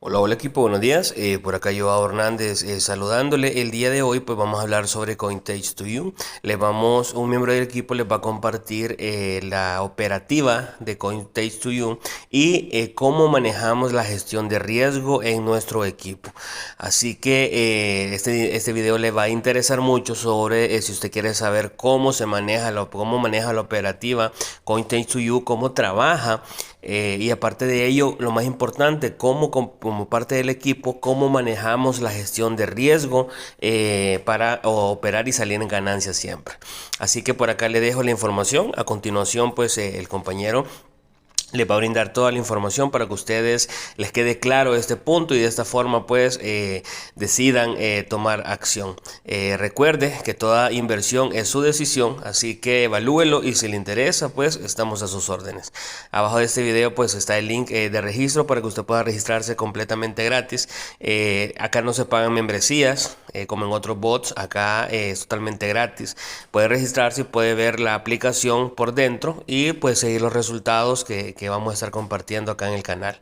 Hola, hola equipo, buenos días. Por acá Joao Hernández saludándole. El día de hoy pues vamos a hablar sobre Cointage2You. Un miembro del equipo les va a compartir la operativa de Cointage2You y cómo manejamos la gestión de riesgo en nuestro equipo. Así que este video le va a interesar mucho sobre si usted quiere saber cómo maneja la operativa Cointage2You, cómo trabaja. Y aparte de ello, lo más importante, como parte del equipo, cómo manejamos la gestión de riesgo para operar y salir en ganancias siempre. Así que por acá le dejo la información. A continuación, pues el compañero les va a brindar toda la información para que ustedes les quede claro este punto y de esta forma pues decidan tomar acción. Recuerde que toda inversión es su decisión, así que evalúelo y si le interesa pues estamos a sus órdenes. Abajo de este video pues está el link de registro para que usted pueda registrarse completamente gratis. Acá no se pagan membresías como en otros bots, acá es totalmente gratis. Puede registrarse y puede ver la aplicación por dentro y pues seguir los resultados que vamos a estar compartiendo acá en el canal.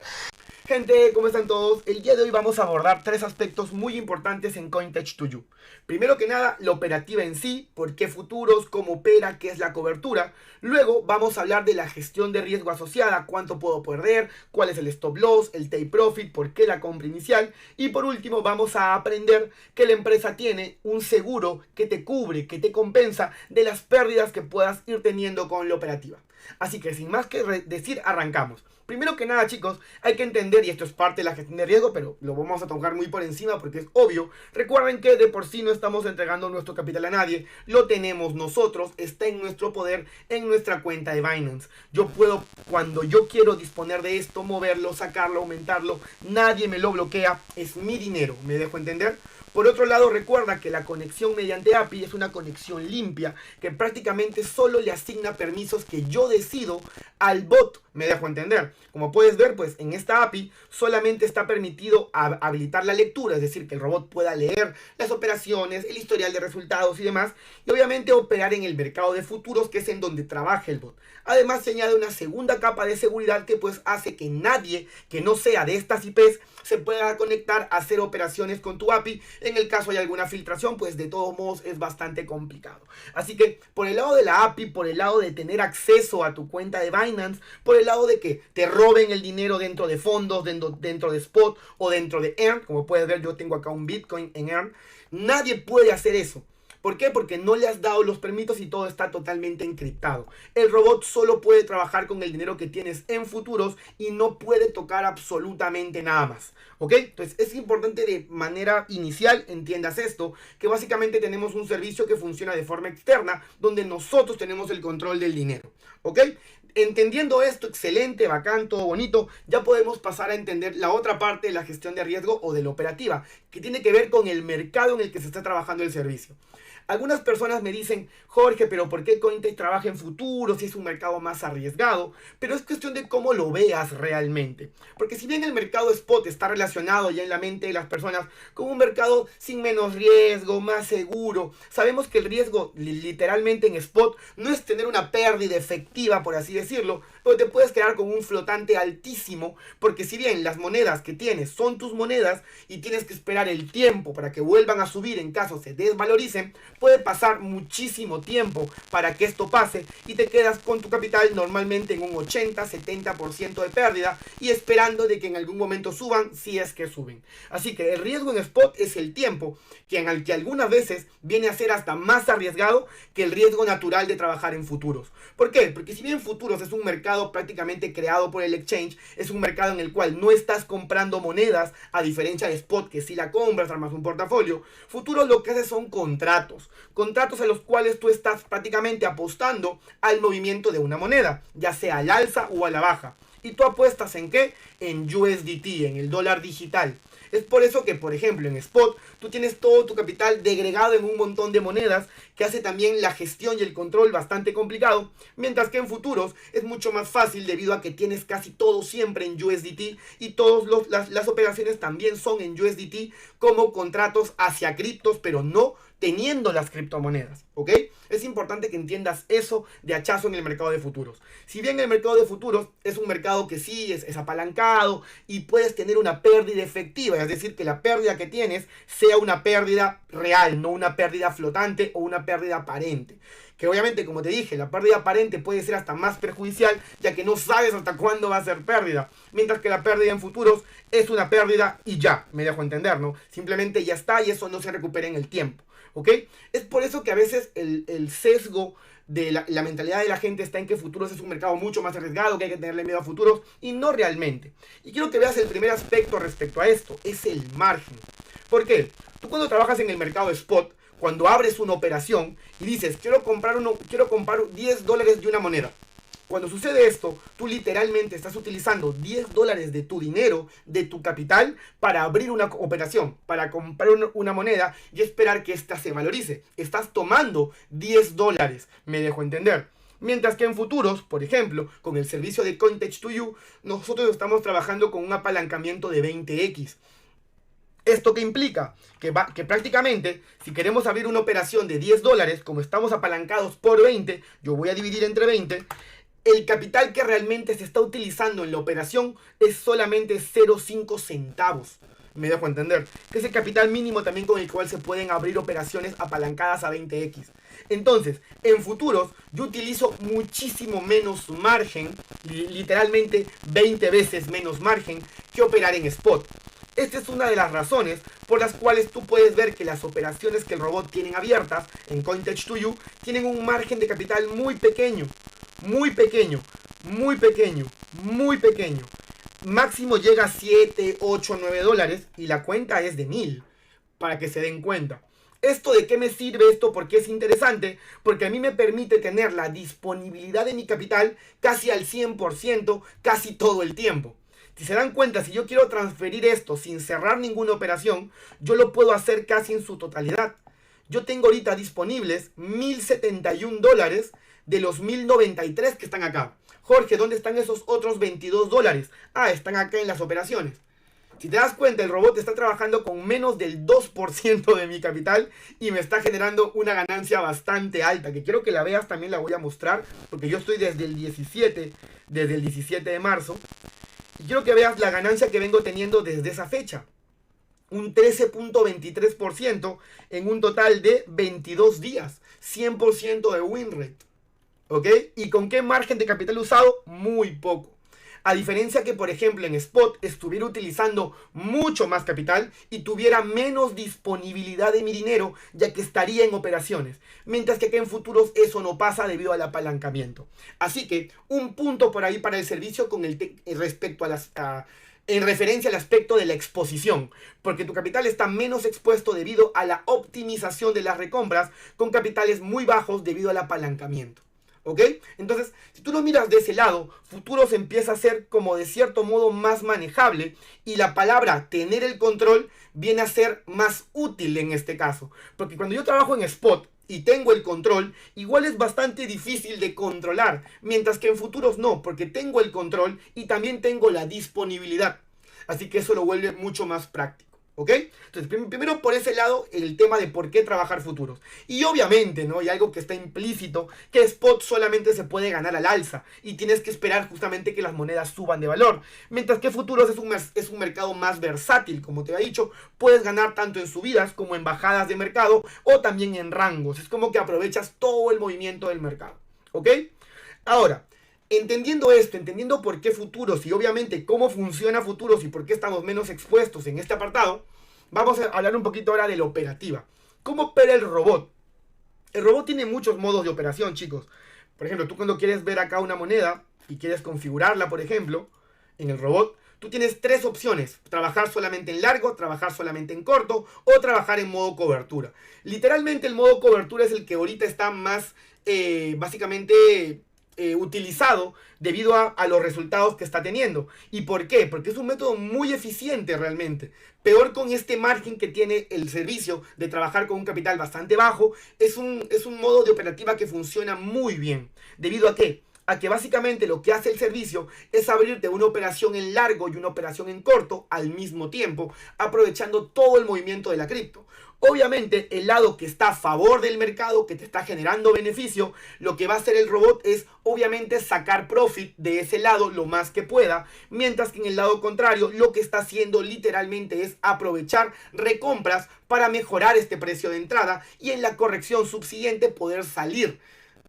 Gente, ¿cómo están todos? El día de hoy vamos a abordar tres aspectos muy importantes en Cointage2You. Primero que nada, la operativa en sí, por qué futuros, cómo opera, qué es la cobertura. Luego vamos a hablar de la gestión de riesgo asociada, cuánto puedo perder, cuál es el stop loss, el take profit, por qué la compra inicial. Y por último vamos a aprender que la empresa tiene un seguro que te cubre, que te compensa de las pérdidas que puedas ir teniendo con la operativa. Así que sin más que decir, arrancamos. Primero que nada, chicos, hay que entender, y esto es parte de la gestión de riesgo, pero lo vamos a tocar muy por encima porque es obvio. Recuerden que de por sí no estamos entregando nuestro capital a nadie, lo tenemos nosotros, está en nuestro poder, en nuestra cuenta de Binance. Yo puedo, cuando yo quiero disponer de esto, moverlo, sacarlo, aumentarlo, nadie me lo bloquea, es mi dinero, ¿me dejo entender? Por otro lado, recuerda que la conexión mediante API es una conexión limpia que prácticamente solo le asigna permisos que yo decido al bot. Me dejo entender. Como puedes ver, pues en esta API solamente está permitido habilitar la lectura, es decir, que el robot pueda leer las operaciones, el historial de resultados y demás, y obviamente operar en el mercado de futuros, que es en donde trabaja el bot. Además, se añade una segunda capa de seguridad que pues hace que nadie que no sea de estas IPs se pueda conectar a hacer operaciones con tu API. En el caso hay alguna filtración, pues de todos modos es bastante complicado. Así que por el lado de la API, por el lado de tener acceso a tu cuenta de Binance, por el lado de que te roben el dinero dentro de fondos, dentro de Spot o dentro de Earn, como puedes ver yo tengo acá un Bitcoin en Earn, nadie puede hacer eso. ¿Por qué? Porque no le has dado los permisos y todo está totalmente encriptado. El robot solo puede trabajar con el dinero que tienes en futuros y no puede tocar absolutamente nada más. ¿Ok? Entonces es importante de manera inicial entiendas esto, que básicamente tenemos un servicio que funciona de forma externa, donde nosotros tenemos el control del dinero. ¿Ok? Entendiendo esto, excelente, bacán, todo bonito, ya podemos pasar a entender la otra parte de la gestión de riesgo o de la operativa, que tiene que ver con el mercado en el que se está trabajando el servicio. Algunas personas me dicen, Jorge, pero ¿por qué Cointage trabaja en futuros si es un mercado más arriesgado? Pero es cuestión de cómo lo veas realmente. Porque si bien el mercado spot está relacionado ya en la mente de las personas con un mercado sin menos riesgo, más seguro, sabemos que el riesgo literalmente en spot no es tener una pérdida efectiva, por así decirlo, pero te puedes quedar con un flotante altísimo, porque si bien las monedas que tienes son tus monedas y tienes que esperar el tiempo para que vuelvan a subir en caso se desvaloricen, puede pasar muchísimo tiempo para que esto pase y te quedas con tu capital normalmente en un 80-70% de pérdida y esperando de que en algún momento suban si es que suben. Así que el riesgo en spot es el tiempo, que algunas veces viene a ser hasta más arriesgado que el riesgo natural de trabajar en futuros. ¿Por qué? Porque si bien futuros es un mercado prácticamente creado por el exchange, es un mercado en el cual no estás comprando monedas, a diferencia de spot que si la compras armas un portafolio, futuros lo que hace son contratos a los cuales tú estás prácticamente apostando al movimiento de una moneda, ya sea al alza o a la baja. ¿Y tú apuestas en qué? En USDT, en el dólar digital. Es por eso que, por ejemplo, en Spot, tú tienes todo tu capital degregado en un montón de monedas que hace también la gestión y el control bastante complicado, mientras que en futuros es mucho más fácil debido a que tienes casi todo siempre en USDT y todas las operaciones también son en USDT como contratos hacia criptos, pero no teniendo las criptomonedas, ¿ok? Es importante que entiendas eso de hachazo en el mercado de futuros. Si bien el mercado de futuros es un mercado que sí es apalancado y puedes tener una pérdida efectiva, es decir, que la pérdida que tienes sea una pérdida real, no una pérdida flotante o una pérdida aparente. Que obviamente, como te dije, la pérdida aparente puede ser hasta más perjudicial, ya que no sabes hasta cuándo va a ser pérdida. Mientras que la pérdida en futuros es una pérdida y ya, me dejo entender, ¿no? Simplemente ya está y eso no se recupera en el tiempo, ¿ok? Es por eso que a veces el sesgo de la mentalidad de la gente está en que futuros es un mercado mucho más arriesgado, que hay que tenerle miedo a futuros, y no realmente. Y quiero que veas el primer aspecto respecto a esto, es el margen. ¿Por qué? Tú cuando trabajas en el mercado spot, cuando abres una operación y dices, quiero comprar $10 de una moneda. Cuando sucede esto, tú literalmente estás utilizando $10 de tu dinero, de tu capital, para abrir una operación, para comprar una moneda y esperar que ésta se valorice. Estás tomando $10, me dejo entender. Mientras que en futuros, por ejemplo, con el servicio de Cointech2You, nosotros estamos trabajando con un apalancamiento de 20x. ¿Esto qué implica? Que prácticamente, si queremos abrir una operación de $10, como estamos apalancados por 20, yo voy a dividir entre 20, el capital que realmente se está utilizando en la operación es solamente 0,5 centavos. Me dejo entender. Que es el capital mínimo también con el cual se pueden abrir operaciones apalancadas a 20x. Entonces, en futuros, yo utilizo muchísimo menos margen, literalmente 20 veces menos margen, que operar en spot. Esta es una de las razones por las cuales tú puedes ver que las operaciones que el robot tiene abiertas en Cointech2You tienen un margen de capital muy pequeño, muy pequeño, muy pequeño, muy pequeño. Máximo llega a 7, 8, $9 y la cuenta es de 1000, para que se den cuenta. ¿Esto de qué me sirve esto? Porque es interesante, porque a mí me permite tener la disponibilidad de mi capital casi al 100%, casi todo el tiempo. Si se dan cuenta, si yo quiero transferir esto sin cerrar ninguna operación, yo lo puedo hacer casi en su totalidad. Yo tengo ahorita disponibles $1071 de los 1093 que están acá. Jorge, ¿dónde están esos otros $22? Ah, están acá en las operaciones. Si te das cuenta, el robot está trabajando con menos del 2% de mi capital y me está generando una ganancia bastante alta, que quiero que la veas, también la voy a mostrar, porque yo estoy desde el 17 de marzo. Y quiero que veas la ganancia que vengo teniendo desde esa fecha. Un 13.23% en un total de 22 días. 100% de win rate. ¿Ok? ¿Y con qué margen de capital usado? Muy poco. A diferencia que, por ejemplo, en Spot estuviera utilizando mucho más capital y tuviera menos disponibilidad de mi dinero, ya que estaría en operaciones. Mientras que aquí en futuros eso no pasa debido al apalancamiento. Así que un punto por ahí para el servicio con respecto a en referencia al aspecto de la exposición, porque tu capital está menos expuesto debido a la optimización de las recompras con capitales muy bajos debido al apalancamiento. ¿Ok? Entonces, si tú lo miras de ese lado, futuros empieza a ser como de cierto modo más manejable y la palabra tener el control viene a ser más útil en este caso. Porque cuando yo trabajo en spot y tengo el control, igual es bastante difícil de controlar, mientras que en futuros no, porque tengo el control y también tengo la disponibilidad. Así que eso lo vuelve mucho más práctico. ¿Ok? Entonces, primero por ese lado, el tema de por qué trabajar futuros. Y obviamente, ¿no? Hay algo que está implícito, que spot solamente se puede ganar al alza. Y tienes que esperar justamente que las monedas suban de valor. Mientras que futuros es un mercado más versátil, como te he dicho. Puedes ganar tanto en subidas como en bajadas de mercado o también en rangos. Es como que aprovechas todo el movimiento del mercado. ¿Ok? Ahora, entendiendo esto, entendiendo por qué futuros y obviamente cómo funciona futuros y por qué estamos menos expuestos en este apartado, vamos a hablar un poquito ahora de la operativa. ¿Cómo opera el robot? El robot tiene muchos modos de operación, chicos. Por ejemplo, tú cuando quieres ver acá una moneda y quieres configurarla, por ejemplo, en el robot, tú tienes tres opciones. Trabajar solamente en largo, trabajar solamente en corto o trabajar en modo cobertura. Literalmente el modo cobertura es el que ahorita está más, básicamente utilizado debido a los resultados que está teniendo. ¿Y por qué? Porque es un método muy eficiente realmente. Peor con este margen que tiene el servicio de trabajar con un capital bastante bajo, es un modo de operativa que funciona muy bien. ¿Debido a qué? a que básicamente lo que hace el servicio es abrirte una operación en largo y una operación en corto al mismo tiempo, aprovechando todo el movimiento de la cripto. Obviamente, el lado que está a favor del mercado, que te está generando beneficio, lo que va a hacer el robot es obviamente sacar profit de ese lado lo más que pueda, mientras que en el lado contrario lo que está haciendo literalmente es aprovechar recompras para mejorar este precio de entrada y en la corrección subsiguiente poder salir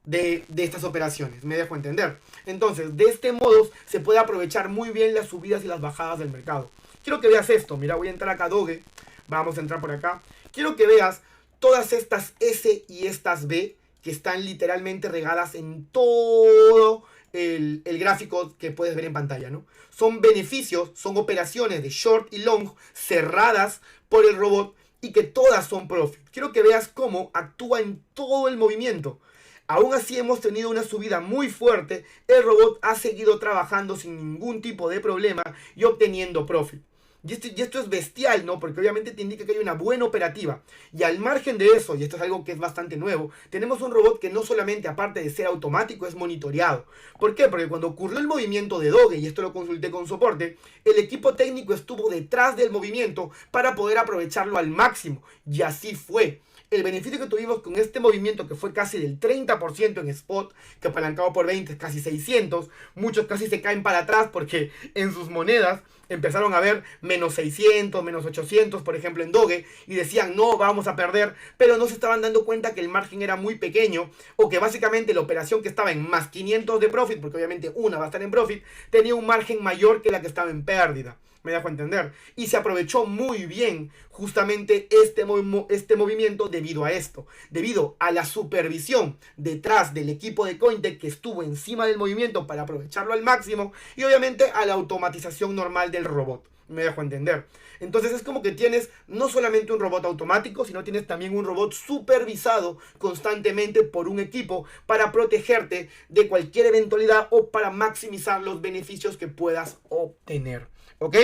de estas operaciones. Me dejo entender. Entonces, de este modo se puede aprovechar muy bien las subidas y las bajadas del mercado. Quiero que veas esto. Mira, voy a entrar acá a Doge. Vamos a entrar por acá. Quiero que veas todas estas S y estas B que están literalmente regadas en todo el gráfico que puedes ver en pantalla, ¿no? Son beneficios, son operaciones de short y long cerradas por el robot y que todas son profit. Quiero que veas cómo actúa en todo el movimiento. Aún así hemos tenido una subida muy fuerte, el robot ha seguido trabajando sin ningún tipo de problema y obteniendo profit. Y esto es bestial, ¿no? Porque obviamente te indica que hay una buena operativa. Y al margen de eso, y esto es algo que es bastante nuevo, tenemos un robot que no solamente, aparte de ser automático, es monitoreado. ¿Por qué? Porque cuando ocurrió el movimiento de Doge, y esto lo consulté con soporte, el equipo técnico estuvo detrás del movimiento para poder aprovecharlo al máximo. Y así fue. El beneficio que tuvimos con este movimiento, que fue casi del 30% en spot, que apalancado por 20 es casi 600, muchos casi se caen para atrás porque en sus monedas empezaron a ver menos 600, menos 800, por ejemplo en Doge, y decían no, vamos a perder, pero no se estaban dando cuenta que el margen era muy pequeño, o que básicamente la operación que estaba en más 500 de profit, porque obviamente una va a estar en profit, tenía un margen mayor que la que estaba en pérdida. Me dejo entender. Y se aprovechó muy bien justamente este movimiento debido a esto. Debido a la supervisión detrás del equipo de Cointech que estuvo encima del movimiento para aprovecharlo al máximo. Y obviamente a la automatización normal del robot. Me dejo entender. Entonces es como que tienes no solamente un robot automático, sino tienes también un robot supervisado constantemente por un equipo para protegerte de cualquier eventualidad o para maximizar los beneficios que puedas obtener. ¿Ok?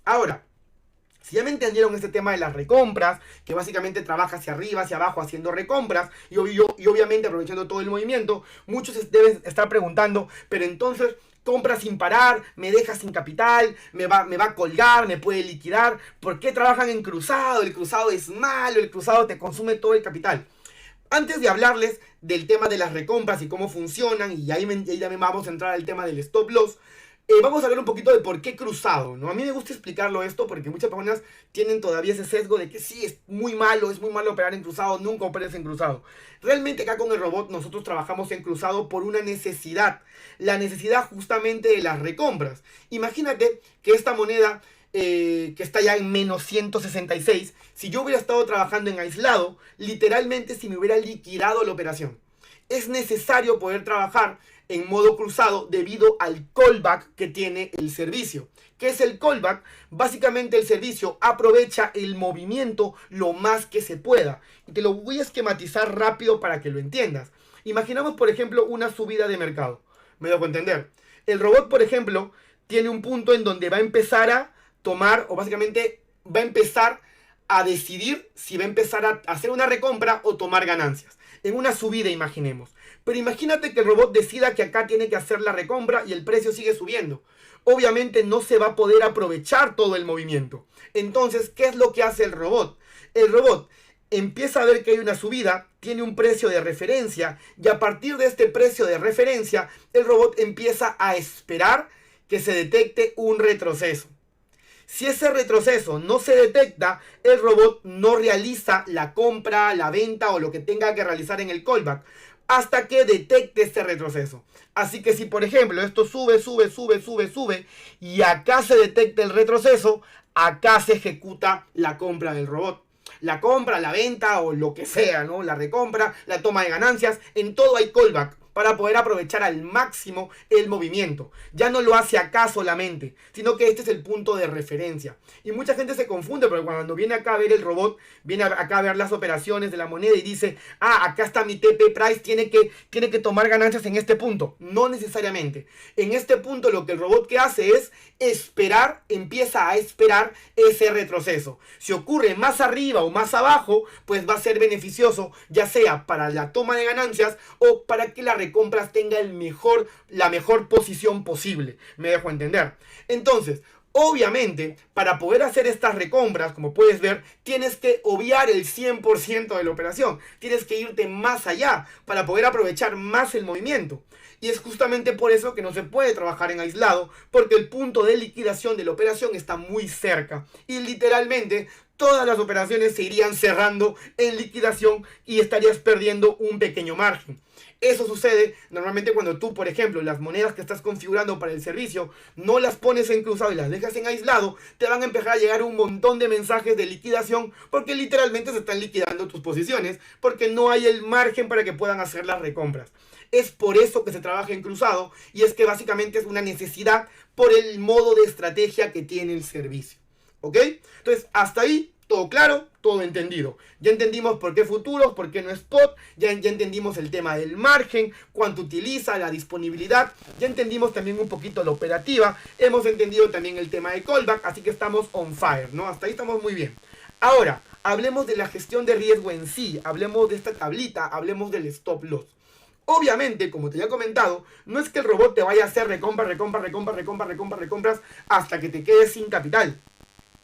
Ahora, si ya me entendieron este tema de las recompras, que básicamente trabaja hacia arriba, hacia abajo, haciendo recompras, y obviamente aprovechando todo el movimiento, muchos deben estar preguntando, pero entonces, compra sin parar, me deja sin capital, me va a colgar, me puede liquidar, ¿por qué trabajan en cruzado? El cruzado es malo, el cruzado te consume todo el capital. Antes de hablarles del tema de las recompras y cómo funcionan, y ahí también vamos a entrar al tema del stop loss, vamos a hablar un poquito de por qué cruzado, ¿no? A mí me gusta explicarlo esto porque muchas personas tienen todavía ese sesgo de que sí, es muy malo operar en cruzado, nunca operes en cruzado. Realmente acá con el robot nosotros trabajamos en cruzado por una necesidad, la necesidad justamente de las recompras. Imagínate que esta moneda que está ya en menos 166, si yo hubiera estado trabajando en aislado, literalmente si me hubiera liquidado la operación. Es necesario poder trabajar en modo cruzado debido al callback que tiene el servicio. ¿Qué es el callback? Básicamente el servicio aprovecha el movimiento lo más que se pueda. Y te lo voy a esquematizar rápido para que lo entiendas. Imaginamos, por ejemplo, una subida de mercado. Me dejo entender. El robot, por ejemplo, tiene un punto en donde va a empezar a tomar, o básicamente va a empezar a decidir si va a empezar a hacer una recompra o tomar ganancias. En una subida, imaginemos. Pero imagínate que el robot decida que acá tiene que hacer la recompra y el precio sigue subiendo. Obviamente no se va a poder aprovechar todo el movimiento. Entonces, ¿qué es lo que hace el robot? El robot empieza a ver que hay una subida, tiene un precio de referencia y a partir de este precio de referencia, el robot empieza a esperar que se detecte un retroceso. Si ese retroceso no se detecta, el robot no realiza la compra, la venta o lo que tenga que realizar en el callback hasta que detecte este retroceso. Así que si por ejemplo esto sube y acá se detecta el retroceso, acá se ejecuta la compra del robot. La compra, la venta o lo que sea, ¿no? La recompra, la toma de ganancias, en todo hay callback para poder aprovechar al máximo el movimiento. Ya no lo hace acá solamente, sino que este es el punto de referencia. Y mucha gente se confunde porque cuando viene acá a ver el robot, viene acá a ver las operaciones de la moneda y dice, acá está mi TP Price, tiene que tomar ganancias en este punto. No necesariamente. En este punto lo que el robot que hace es esperar, empieza a esperar ese retroceso. Si ocurre más arriba o más abajo, pues va a ser beneficioso, ya sea para la toma de ganancias o para que la recompras tenga la mejor posición posible. Me dejo entender. Entonces, obviamente, para poder hacer estas recompras, como puedes ver, tienes que obviar el 100% de la operación. Tienes que irte más allá para poder aprovechar más el movimiento. Y es justamente por eso que no se puede trabajar en aislado, porque el punto de liquidación de la operación está muy cerca. Y literalmente todas las operaciones se irían cerrando en liquidación y estarías perdiendo un pequeño margen. Eso sucede normalmente cuando tú, por ejemplo, las monedas que estás configurando para el servicio no las pones en cruzado y las dejas en aislado, te van a empezar a llegar un montón de mensajes de liquidación porque literalmente se están liquidando tus posiciones porque no hay el margen para que puedan hacer las recompras. Es por eso que se trabaja en cruzado y es que básicamente es una necesidad por el modo de estrategia que tiene el servicio. ¿Ok? Entonces, hasta ahí, todo claro, todo entendido. Ya entendimos por qué futuros, por qué no spot, ya entendimos el tema del margen, cuánto utiliza, la disponibilidad, ya entendimos también un poquito la operativa, hemos entendido también el tema de callback, así que estamos on fire, ¿no? Hasta ahí estamos muy bien. Ahora, hablemos de la gestión de riesgo en sí, hablemos de esta tablita, hablemos del stop loss. Obviamente, como te ya he comentado, no es que el robot te vaya a hacer recompras hasta que te quedes sin capital.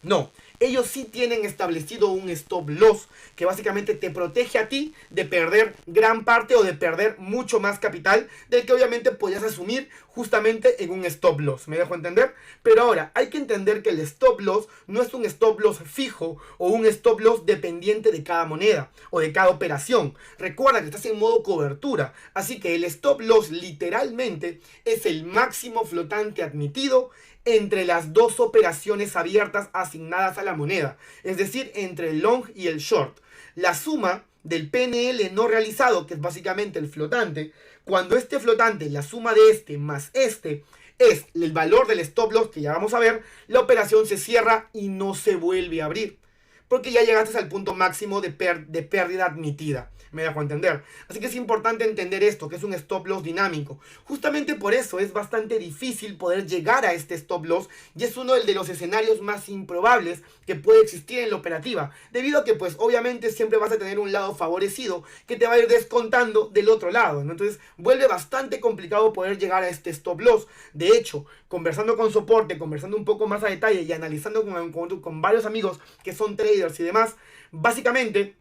No, ellos sí tienen establecido un stop loss que básicamente te protege a ti de perder gran parte o de perder mucho más capital del que obviamente podías asumir justamente en un stop loss. ¿Me dejo entender? Pero ahora, hay que entender que el stop loss no es un stop loss fijo o un stop loss dependiente de cada moneda o de cada operación. Recuerda que estás en modo cobertura, así que el stop loss literalmente es el máximo flotante admitido entre las dos operaciones abiertas asignadas a la moneda, es decir, entre el long y el short. La suma del PNL no realizado, que es básicamente el flotante, cuando este flotante, la suma de este más este, es el valor del stop loss, que ya vamos a ver, la operación se cierra y no se vuelve a abrir, porque ya llegaste al punto máximo de pérdida admitida. Me dejo entender. Así que es importante entender esto, que es un stop loss dinámico. Justamente por eso es bastante difícil poder llegar a este stop loss y es uno de los escenarios más improbables que puede existir en la operativa, debido a que pues obviamente siempre vas a tener un lado favorecido que te va a ir descontando del otro lado, ¿no? Entonces vuelve bastante complicado poder llegar a este stop loss. De hecho, conversando con soporte, conversando un poco más a detalle y analizando con varios amigos que son traders y demás, básicamente,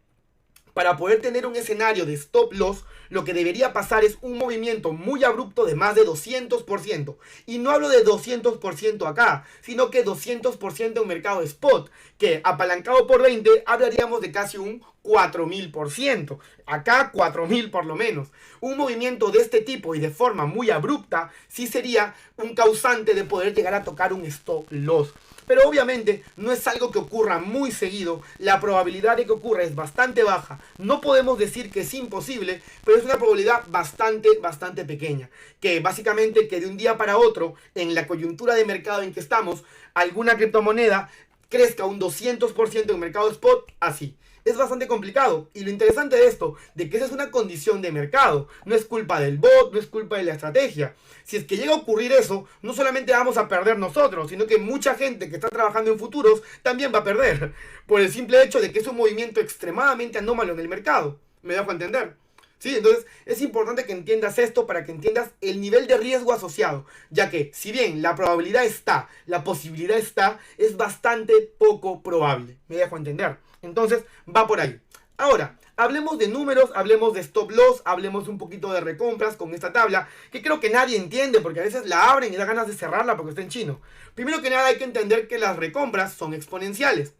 para poder tener un escenario de stop loss, lo que debería pasar es un movimiento muy abrupto de más de 200%. Y no hablo de 200% acá, sino que 200% en mercado spot, que apalancado por 20 hablaríamos de casi un 4000%. Acá 4000 por lo menos. Un movimiento de este tipo y de forma muy abrupta sí sería un causante de poder llegar a tocar un stop loss. Pero obviamente no es algo que ocurra muy seguido, la probabilidad de que ocurra es bastante baja. No podemos decir que es imposible, pero es una probabilidad bastante pequeña. Que básicamente que de un día para otro, en la coyuntura de mercado en que estamos, alguna criptomoneda crezca un 200% en el mercado spot, así. Es bastante complicado. Y lo interesante de esto, de que esa es una condición de mercado. No es culpa del bot, no es culpa de la estrategia. Si es que llega a ocurrir eso, no solamente vamos a perder nosotros, sino que mucha gente que está trabajando en futuros también va a perder. Por el simple hecho de que es un movimiento extremadamente anómalo en el mercado. ¿Me dejo entender? Sí, entonces es importante que entiendas esto para que entiendas el nivel de riesgo asociado, ya que si bien la probabilidad está, la posibilidad está, es bastante poco probable. ¿Me dejo entender? Entonces va por ahí. Ahora, hablemos de números, hablemos de stop loss, hablemos un poquito de recompras con esta tabla, que creo que nadie entiende porque a veces la abren y da ganas de cerrarla porque está en chino. Primero que nada hay que entender que las recompras son exponenciales.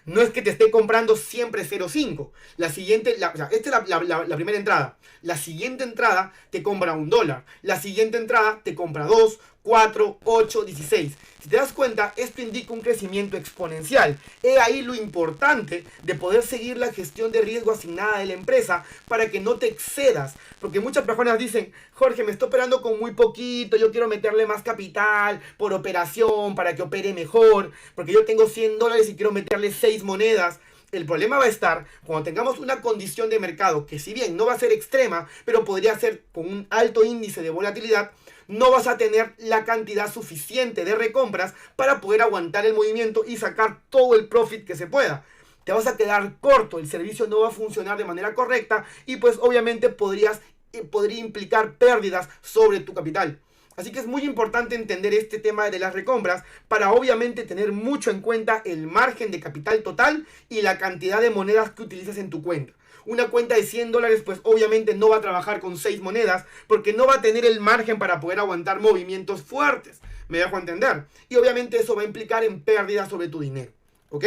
No es que te esté comprando siempre 0.5. La siguiente, esta es la primera entrada. La siguiente entrada te compra $1. La siguiente entrada te compra 2, 4, 8, 16. Si te das cuenta, esto indica un crecimiento exponencial. He ahí lo importante de poder seguir la gestión de riesgo asignada de la empresa para que no te excedas. Porque muchas personas dicen, Jorge, me estoy operando con muy poquito, yo quiero meterle más capital por operación para que opere mejor, porque yo tengo $100 y quiero meterle 6 monedas. El problema va a estar cuando tengamos una condición de mercado que si bien no va a ser extrema, pero podría ser con un alto índice de volatilidad, no vas a tener la cantidad suficiente de recompras para poder aguantar el movimiento y sacar todo el profit que se pueda. Te vas a quedar corto, el servicio no va a funcionar de manera correcta y pues obviamente podrías podría implicar pérdidas sobre tu capital. Así que es muy importante entender este tema de las recompras para obviamente tener mucho en cuenta el margen de capital total y la cantidad de monedas que utilizas en tu cuenta. Una cuenta de $100 pues obviamente no va a trabajar con 6 monedas porque no va a tener el margen para poder aguantar movimientos fuertes. ¿Me dejo entender? Y obviamente eso va a implicar en pérdidas sobre tu dinero. ¿Ok?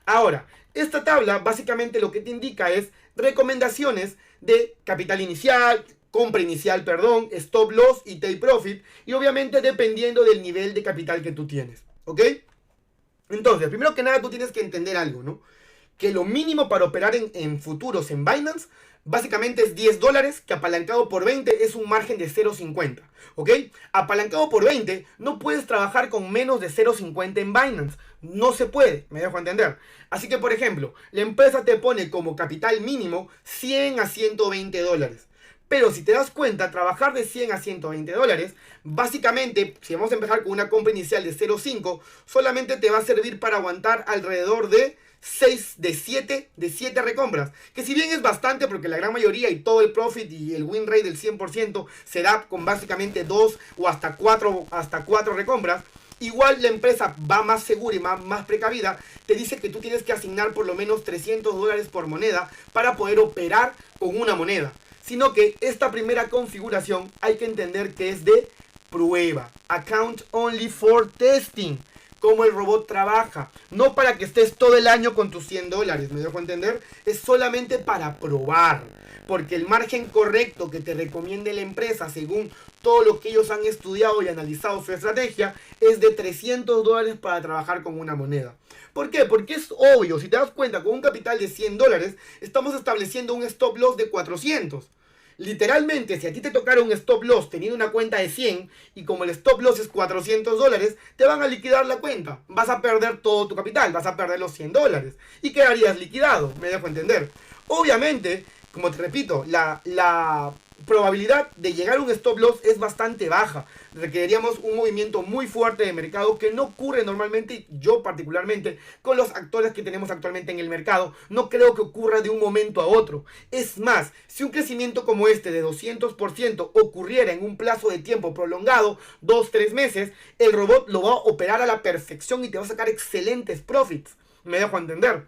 Ahora, esta tabla básicamente lo que te indica es recomendaciones de capital inicial, compra inicial, perdón, stop loss y take profit, y obviamente dependiendo del nivel de capital que tú tienes, ¿ok? Entonces, primero que nada tú tienes que entender algo, ¿no? Que lo mínimo para operar en futuros en Binance básicamente es $10, que apalancado por 20 es un margen de 0.50, ¿ok? Apalancado por 20 no puedes trabajar con menos de 0.50 en Binance, no se puede, me dejo entender. Así que, por ejemplo, la empresa te pone como capital mínimo 100 a $120. Pero si te das cuenta, trabajar de 100 a $120, básicamente, si vamos a empezar con una compra inicial de 0.5, solamente te va a servir para aguantar alrededor de 7 recompras. Que si bien es bastante, porque la gran mayoría y todo el profit y el win rate del 100% se da con básicamente 2 o hasta 4 recompras, igual la empresa va más segura y más precavida. Te dice que tú tienes que asignar por lo menos $300 por moneda para poder operar con una moneda. Sino que esta primera configuración hay que entender que es de prueba. Account only for testing. Cómo el robot trabaja. No para que estés todo el año con tus $100. ¿Me dejo entender? Es solamente para probar. Porque el margen correcto que te recomiende la empresa, según todo lo que ellos han estudiado y analizado su estrategia, es de $300 para trabajar con una moneda. ¿Por qué? Porque es obvio. Si te das cuenta, con un capital de $100, estamos estableciendo un stop loss de 400. Literalmente, si a ti te tocara un stop loss teniendo una cuenta de 100 y como el stop loss es $400, te van a liquidar la cuenta. Vas a perder todo tu capital, vas a perder los $100 y quedarías liquidado, me dejo entender. Obviamente, como te repito, la probabilidad de llegar a un stop loss es bastante baja. Requeriríamos un movimiento muy fuerte de mercado que no ocurre normalmente, yo particularmente, con los actores que tenemos actualmente en el mercado. No creo que ocurra de un momento a otro. Es más, si un crecimiento como este de 200% ocurriera en un plazo de tiempo prolongado, 2-3 meses, el robot lo va a operar a la perfección y te va a sacar excelentes profits. Me dejo entender.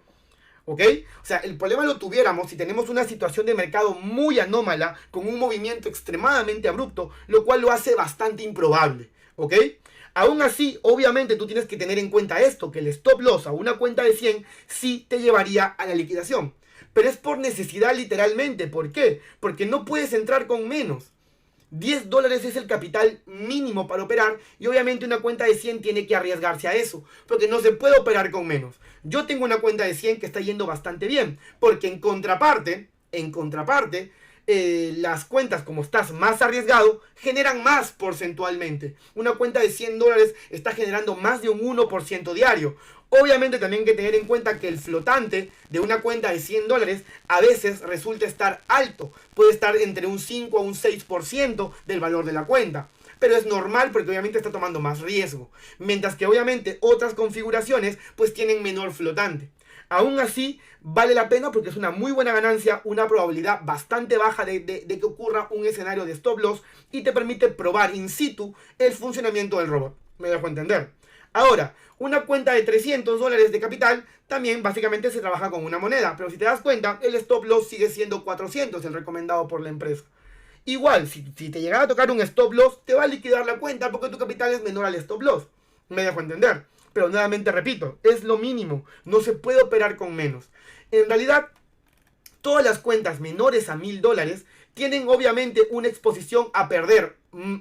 ¿Ok? O sea, el problema lo tuviéramos si tenemos una situación de mercado muy anómala, con un movimiento extremadamente abrupto, lo cual lo hace bastante improbable. ¿Ok? Aún así, obviamente tú tienes que tener en cuenta esto, que el stop loss a una cuenta de 100 sí te llevaría a la liquidación. Pero es por necesidad literalmente. ¿Por qué? Porque no puedes entrar con menos. $10 es el capital mínimo para operar y obviamente una cuenta de 100 tiene que arriesgarse a eso, porque no se puede operar con menos. Yo tengo una cuenta de 100 que está yendo bastante bien, porque en contraparte, las cuentas, como estás más arriesgado, generan más porcentualmente. Una cuenta de $100 está generando más de un 1% diario. Obviamente también hay que tener en cuenta que el flotante de una cuenta de $100 a veces resulta estar alto. Puede estar entre un 5 a un 6% del valor de la cuenta. Pero es normal porque obviamente está tomando más riesgo. Mientras que obviamente otras configuraciones pues tienen menor flotante. Aún así, vale la pena porque es una muy buena ganancia, una probabilidad bastante baja de que ocurra un escenario de stop loss y te permite probar in situ el funcionamiento del robot. ¿Me dejo entender? Ahora, una cuenta de $300 de capital también básicamente se trabaja con una moneda, pero si te das cuenta, el stop loss sigue siendo 400, el recomendado por la empresa. Igual, si te llegara a tocar un stop loss, te va a liquidar la cuenta porque tu capital es menor al stop loss. Me dejo entender. Pero nuevamente repito, es lo mínimo. No se puede operar con menos. En realidad, todas las cuentas menores a $1000 tienen obviamente una exposición a perder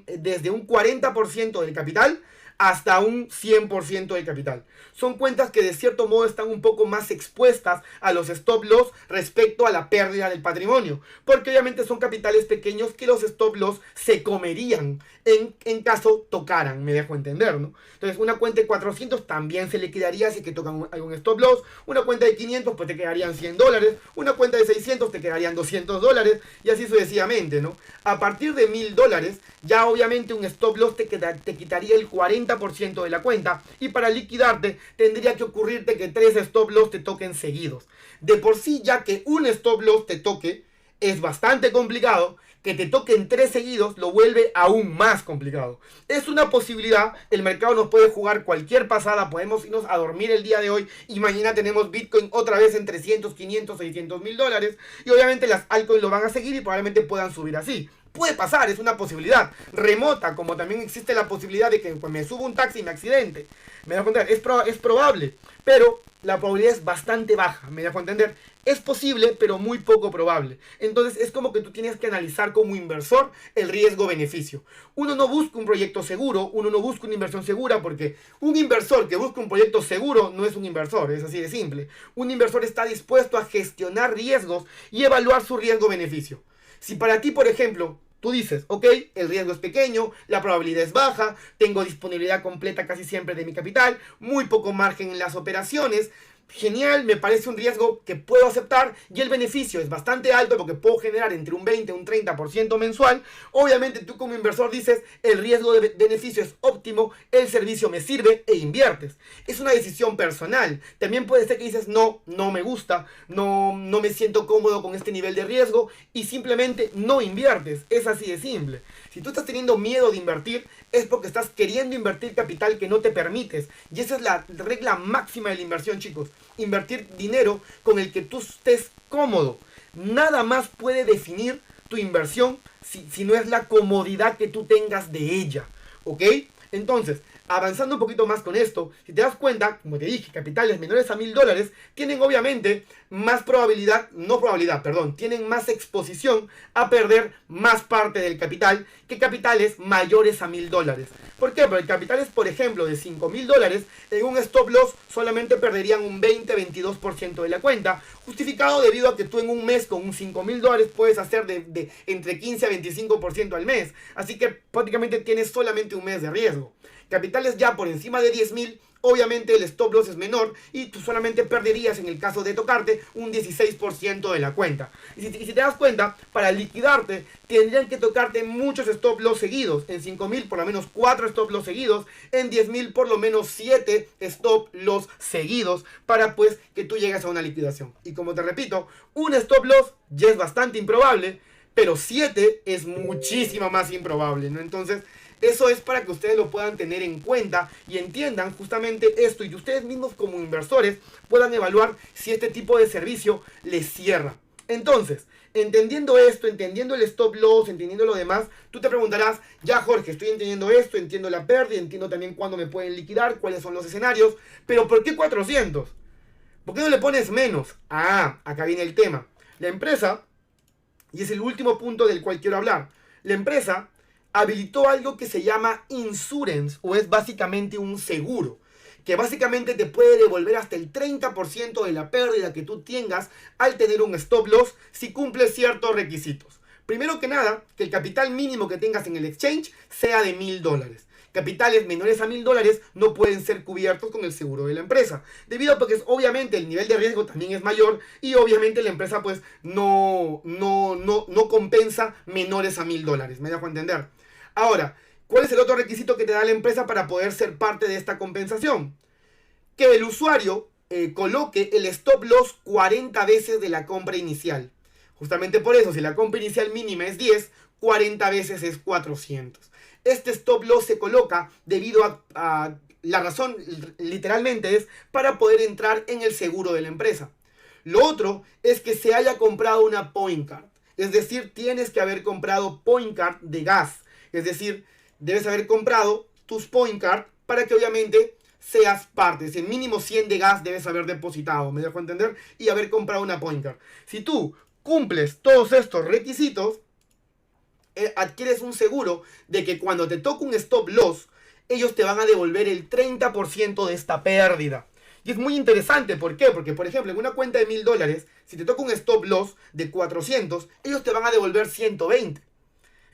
desde un 40% del capital hasta un 100% del capital. Son cuentas que de cierto modo están un poco más expuestas a los stop loss respecto a la pérdida del patrimonio, porque obviamente son capitales pequeños que los stop loss se comerían en caso tocaran, me dejo entender, ¿no? Entonces una cuenta de 400 también se liquidaría si que tocan algún stop loss, una cuenta de 500 pues te quedarían $100, una cuenta de 600 te quedarían $200 y así sucesivamente, ¿no? A partir de $1000 ya obviamente un stop loss te quitaría el 40% de la cuenta y para liquidarte tendría que ocurrirte que 3 stop loss te toquen seguidos. De por sí ya que un stop loss te toque es bastante complicado, que te toquen 3 seguidos lo vuelve aún más complicado. Es una posibilidad, el mercado nos puede jugar cualquier pasada, podemos irnos a dormir el día de hoy y mañana tenemos Bitcoin otra vez en 300, 500, 600 mil dólares y obviamente las altcoins lo van a seguir y probablemente puedan subir así. Puede pasar, es una posibilidad remota, como también existe la posibilidad de que pues, me suba un taxi y me accidente. Me dejo entender, es probable, pero la probabilidad es bastante baja, me dejo entender. Es posible, pero muy poco probable. Entonces es como que tú tienes que analizar como inversor el riesgo-beneficio. Uno no busca un proyecto seguro, uno no busca una inversión segura, porque un inversor que busca un proyecto seguro no es un inversor, es así de simple. Un inversor está dispuesto a gestionar riesgos y evaluar su riesgo-beneficio. Si para ti, por ejemplo, tú dices, ok, el riesgo es pequeño, la probabilidad es baja, tengo disponibilidad completa casi siempre de mi capital, muy poco margen en las operaciones, genial, me parece un riesgo que puedo aceptar y el beneficio es bastante alto porque puedo generar entre un 20 y un 30% mensual. Obviamente tú como inversor dices, el riesgo de beneficio es óptimo, el servicio me sirve e inviertes. Es una decisión personal. También puede ser que dices, no me gusta, no me siento cómodo con este nivel de riesgo y simplemente no inviertes. Es así de simple. Si tú estás teniendo miedo de invertir, es porque estás queriendo invertir capital que no te permites. Y esa es la regla máxima de la inversión, chicos. Invertir dinero con el que tú estés cómodo. Nada más puede definir tu inversión si no es la comodidad que tú tengas de ella. ¿Ok? Entonces, avanzando un poquito más con esto, si te das cuenta, como te dije, capitales menores a $1000 tienen obviamente más tienen más exposición a perder más parte del capital que capitales mayores a $1000. ¿Por qué? Porque capitales, por ejemplo, de $5000 en un stop loss solamente perderían un 20-22% de la cuenta, justificado debido a que tú en un mes con un $5000 puedes hacer de entre 15 a 25% al mes, así que prácticamente tienes solamente un mes de riesgo. Capitales ya por encima de 10.000, obviamente el stop loss es menor y tú solamente perderías en el caso de tocarte un 16% de la cuenta. Y si te das cuenta, para liquidarte tendrían que tocarte muchos stop loss seguidos. En 5.000 por lo menos 4 stop loss seguidos, en 10.000 por lo menos 7 stop loss seguidos para pues que tú llegues a una liquidación. Y como te repito, un stop loss ya es bastante improbable, pero 7 es muchísimo más improbable, ¿no? Entonces, eso es para que ustedes lo puedan tener en cuenta y entiendan justamente esto y ustedes mismos como inversores puedan evaluar si este tipo de servicio les cierra. Entonces, entendiendo esto, entendiendo el stop loss, entendiendo lo demás, tú te preguntarás, ya Jorge, estoy entendiendo esto, entiendo la pérdida, entiendo también cuándo me pueden liquidar, cuáles son los escenarios, pero ¿por qué 400? ¿Por qué no le pones menos? Ah, acá viene el tema. La empresa, y es el último punto del cual quiero hablar, la empresa habilitó algo que se llama insurance, o es básicamente un seguro, que básicamente te puede devolver hasta el 30% de la pérdida que tú tengas al tener un stop loss si cumples ciertos requisitos. Primero que nada, que el capital mínimo que tengas en el exchange sea de $1000. Capitales menores a $1000 no pueden ser cubiertos con el seguro de la empresa, debido a que obviamente el nivel de riesgo también es mayor y obviamente la empresa pues no compensa menores a $1000. ¿Me dejo entender? Ahora, ¿cuál es el otro requisito que te da la empresa para poder ser parte de esta compensación? Que el usuario coloque el stop loss 40 veces de la compra inicial. Justamente por eso, si la compra inicial mínima es 10, 40 veces es 400. Este stop loss se coloca debido a la razón, literalmente es para poder entrar en el seguro de la empresa. Lo otro es que se haya comprado una point card. Es decir, tienes que haber comprado point card de gas. Es decir, debes haber comprado tus point card para que obviamente seas parte. Si mínimo 100 de gas debes haber depositado, me dejo entender, y haber comprado una point card. Si tú cumples todos estos requisitos, adquieres un seguro de que cuando te toque un stop loss, ellos te van a devolver el 30% de esta pérdida. Y es muy interesante, ¿por qué? Porque, por ejemplo, en una cuenta de $1000, si te toca un stop loss de 400, ellos te van a devolver 120.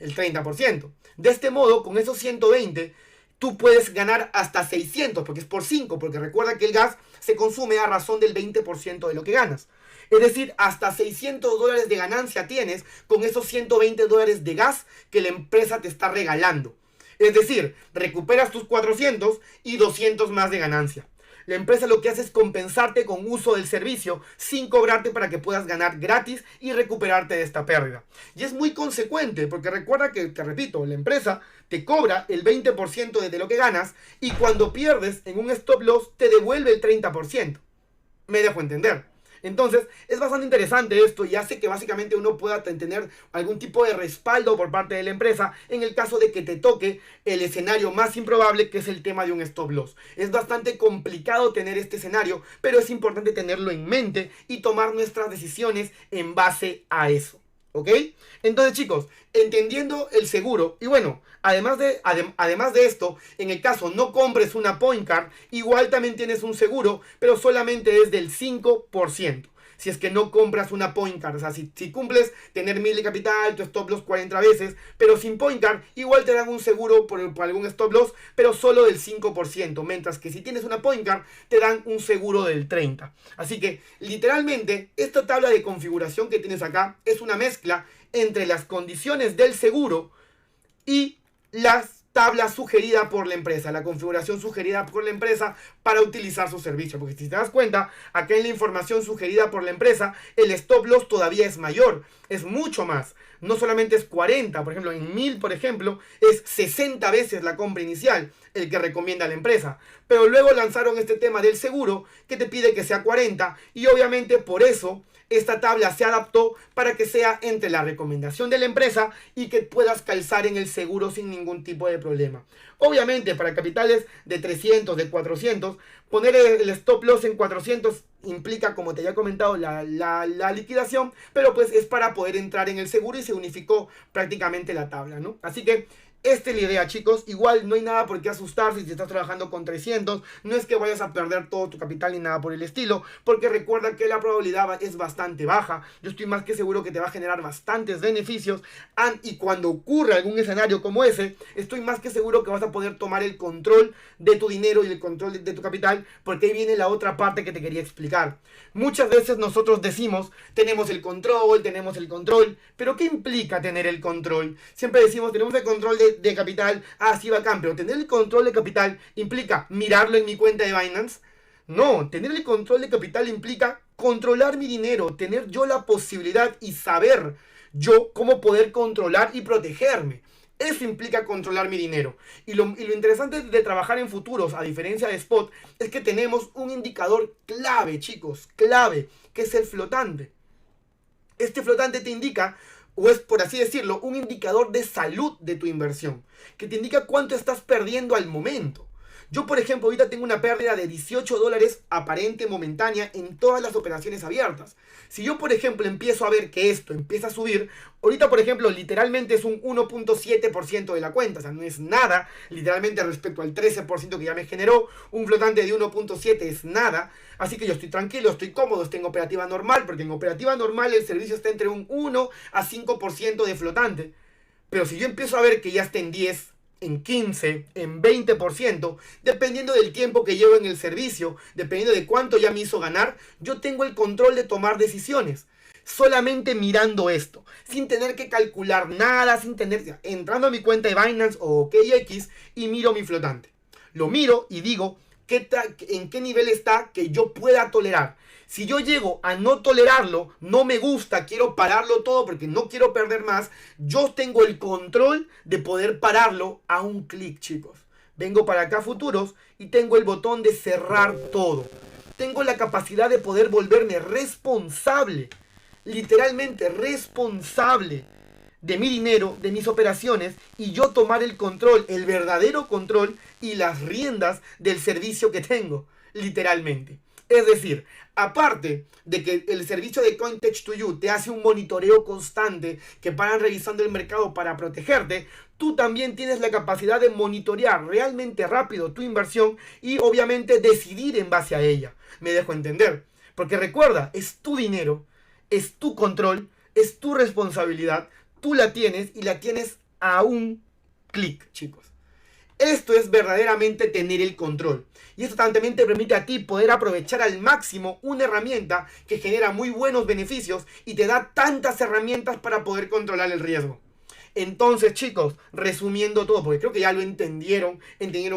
El 30%. De este modo, con esos 120, tú puedes ganar hasta 600, porque es por 5, porque recuerda que el gas se consume a razón del 20% de lo que ganas. Es decir, hasta $600 de ganancia tienes con esos $120 de gas que la empresa te está regalando. Es decir, recuperas tus 400 y 200 más de ganancia. La empresa lo que hace es compensarte con uso del servicio sin cobrarte para que puedas ganar gratis y recuperarte de esta pérdida. Y es muy consecuente porque recuerda que, te repito, la empresa te cobra el 20% de lo que ganas y cuando pierdes en un stop loss te devuelve el 30%. Me dejo entender. Entonces, es bastante interesante esto y hace que básicamente uno pueda tener algún tipo de respaldo por parte de la empresa en el caso de que te toque el escenario más improbable, que es el tema de un stop loss. Es bastante complicado tener este escenario, pero es importante tenerlo en mente y tomar nuestras decisiones en base a eso. ¿Ok? Entonces, chicos, entendiendo el seguro, y bueno, además de esto, en el caso no compres una point card, igual también tienes un seguro, pero solamente es del 5%. Si es que no compras una point card, o sea, si cumples tener 1000 de capital, tu stop loss 40 veces, pero sin point card, igual te dan un seguro por algún stop loss, pero solo del 5%, mientras que si tienes una point card, te dan un seguro del 30%. Así que, literalmente, esta tabla de configuración que tienes acá es una mezcla entre las condiciones del seguro y las tablas sugeridas por la empresa, la configuración sugerida por la empresa para utilizar su servicio. Porque si te das cuenta, acá en la información sugerida por la empresa, el stop loss todavía es mayor, es mucho más. No solamente es 40, por ejemplo, en 1000, por ejemplo, es 60 veces la compra inicial, el que recomienda la empresa. Pero luego lanzaron este tema del seguro, que te pide que sea 40, y obviamente por eso esta tabla se adaptó para que sea entre la recomendación de la empresa y que puedas calzar en el seguro sin ningún tipo de problema. Obviamente, para capitales de 300, de 400, poner el stop loss en 400 implica, como te había comentado, la liquidación, pero pues es para poder entrar en el seguro y se unificó prácticamente la tabla, ¿no? Así que esta es la idea, chicos. Igual no hay nada por qué asustarse si estás trabajando con 300. No es que vayas a perder todo tu capital ni nada por el estilo, porque recuerda que la probabilidad es bastante baja. Yo estoy más que seguro que te va a generar bastantes beneficios. Y cuando ocurra algún escenario como ese, estoy más que seguro que vas a poder tomar el control de tu dinero y el control de tu capital, porque ahí viene la otra parte que te quería explicar. Muchas veces nosotros decimos, tenemos el control, pero ¿qué implica tener el control? Siempre decimos, tenemos el control de capital, sí, bacán, pero tener el control de capital implica mirarlo en mi cuenta de Binance. No, tener el control de capital implica controlar mi dinero, tener yo la posibilidad y saber yo cómo poder controlar y protegerme. Eso implica controlar mi dinero. Y lo interesante de trabajar en futuros, a diferencia de spot, es que tenemos un indicador clave, chicos, clave, que es el flotante. Este flotante te indica, o es por así decirlo, un indicador de salud de tu inversión, que te indica cuánto estás perdiendo al momento. Yo, por ejemplo, ahorita tengo una pérdida de $18 aparente, momentánea, en todas las operaciones abiertas. Si yo, por ejemplo, empiezo a ver que esto empieza a subir, ahorita, por ejemplo, literalmente es un 1.7% de la cuenta, o sea, no es nada, literalmente respecto al 13% que ya me generó, un flotante de 1.7 es nada, así que yo estoy tranquilo, estoy cómodo, estoy en operativa normal, porque en operativa normal el servicio está entre un 1 a 5% de flotante. Pero si yo empiezo a ver que ya está en 10, en 15, en 20%, dependiendo del tiempo que llevo en el servicio, dependiendo de cuánto ya me hizo ganar, yo tengo el control de tomar decisiones. Solamente mirando esto, sin tener que calcular nada, entrando a mi cuenta de Binance o OKX y miro mi flotante. Lo miro y digo en qué nivel está que yo pueda tolerar. Si yo llego a no tolerarlo, no me gusta, quiero pararlo todo porque no quiero perder más, yo tengo el control de poder pararlo a un clic, chicos. Vengo para acá futuros y tengo el botón de cerrar todo. Tengo la capacidad de poder volverme responsable, literalmente responsable de mi dinero, de mis operaciones, y yo tomar el control, el verdadero control y las riendas del servicio que tengo, literalmente. Es decir, aparte de que el servicio de Cointech2You te hace un monitoreo constante, que paran revisando el mercado para protegerte, tú también tienes la capacidad de monitorear realmente rápido tu inversión y obviamente decidir en base a ella. Me dejo entender. Porque recuerda, es tu dinero, es tu control, es tu responsabilidad, tú la tienes y la tienes a un clic, chicos. Esto es verdaderamente tener el control. Y esto también te permite a ti poder aprovechar al máximo una herramienta que genera muy buenos beneficios y te da tantas herramientas para poder controlar el riesgo. Entonces, chicos, resumiendo todo, porque creo que ya lo entendieron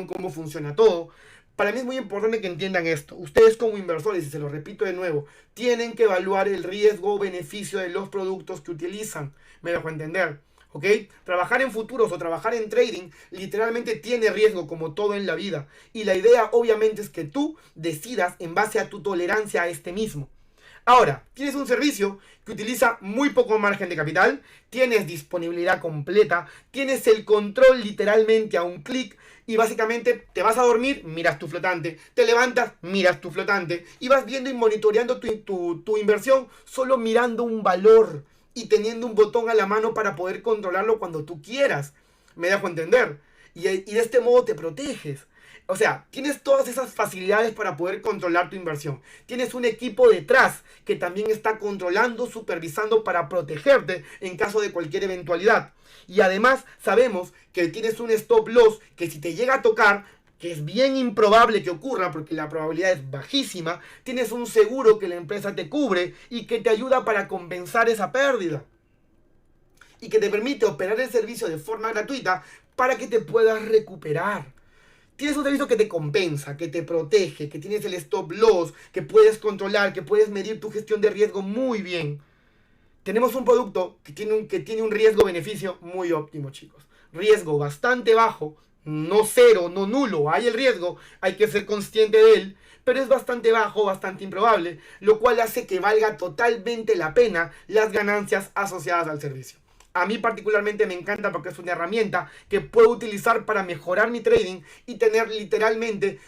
cómo funciona todo. Para mí es muy importante que entiendan esto. Ustedes como inversores, y se lo repito de nuevo, tienen que evaluar el riesgo o beneficio de los productos que utilizan. Me dejo entender. ¿Ok? Trabajar en futuros o trabajar en trading literalmente tiene riesgo como todo en la vida. Y la idea obviamente es que tú decidas en base a tu tolerancia a este mismo. Ahora, tienes un servicio que utiliza muy poco margen de capital, tienes disponibilidad completa, tienes el control literalmente a un clic y básicamente te vas a dormir, miras tu flotante, te levantas, miras tu flotante y vas viendo y monitoreando tu inversión solo mirando un valor y teniendo un botón a la mano para poder controlarlo cuando tú quieras. Me dejo entender. Y de este modo te proteges. O sea, tienes todas esas facilidades para poder controlar tu inversión. Tienes un equipo detrás que también está controlando, supervisando para protegerte en caso de cualquier eventualidad. Y además sabemos que tienes un stop loss que si te llega a tocar, que es bien improbable que ocurra porque la probabilidad es bajísima, tienes un seguro que la empresa te cubre y que te ayuda para compensar esa pérdida. Y que te permite operar el servicio de forma gratuita para que te puedas recuperar. Tienes un servicio que te compensa, que te protege, que tienes el stop loss, que puedes controlar, que puedes medir tu gestión de riesgo muy bien. Tenemos un producto que tiene un riesgo-beneficio muy óptimo, chicos. Riesgo bastante bajo, no cero, no nulo. Hay el riesgo, hay que ser consciente de él, pero es bastante bajo, bastante improbable, lo cual hace que valga totalmente la pena las ganancias asociadas al servicio. A mí particularmente me encanta porque es una herramienta que puedo utilizar para mejorar mi trading y tener literalmente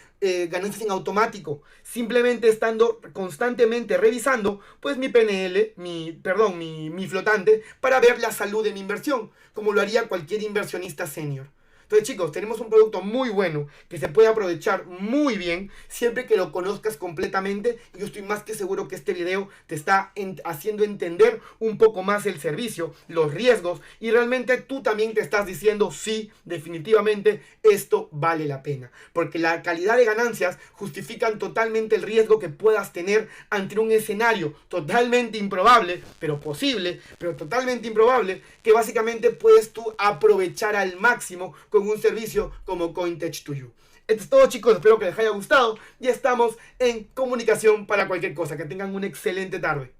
ganancias en automático. Simplemente estando constantemente revisando pues mi PNL, mi flotante para ver la salud de mi inversión, como lo haría cualquier inversionista senior. Entonces chicos, tenemos un producto muy bueno que se puede aprovechar muy bien siempre que lo conozcas completamente. Y yo estoy más que seguro que este video te está haciendo entender un poco más el servicio, los riesgos y realmente tú también te estás diciendo sí, definitivamente esto vale la pena. Porque la calidad de ganancias justifican totalmente el riesgo que puedas tener ante un escenario totalmente improbable, pero posible, pero totalmente improbable, que básicamente puedes tú aprovechar al máximo con un servicio como Cointech2You. Esto es todo, chicos, espero que les haya gustado y estamos en comunicación para cualquier cosa. Que tengan una excelente tarde.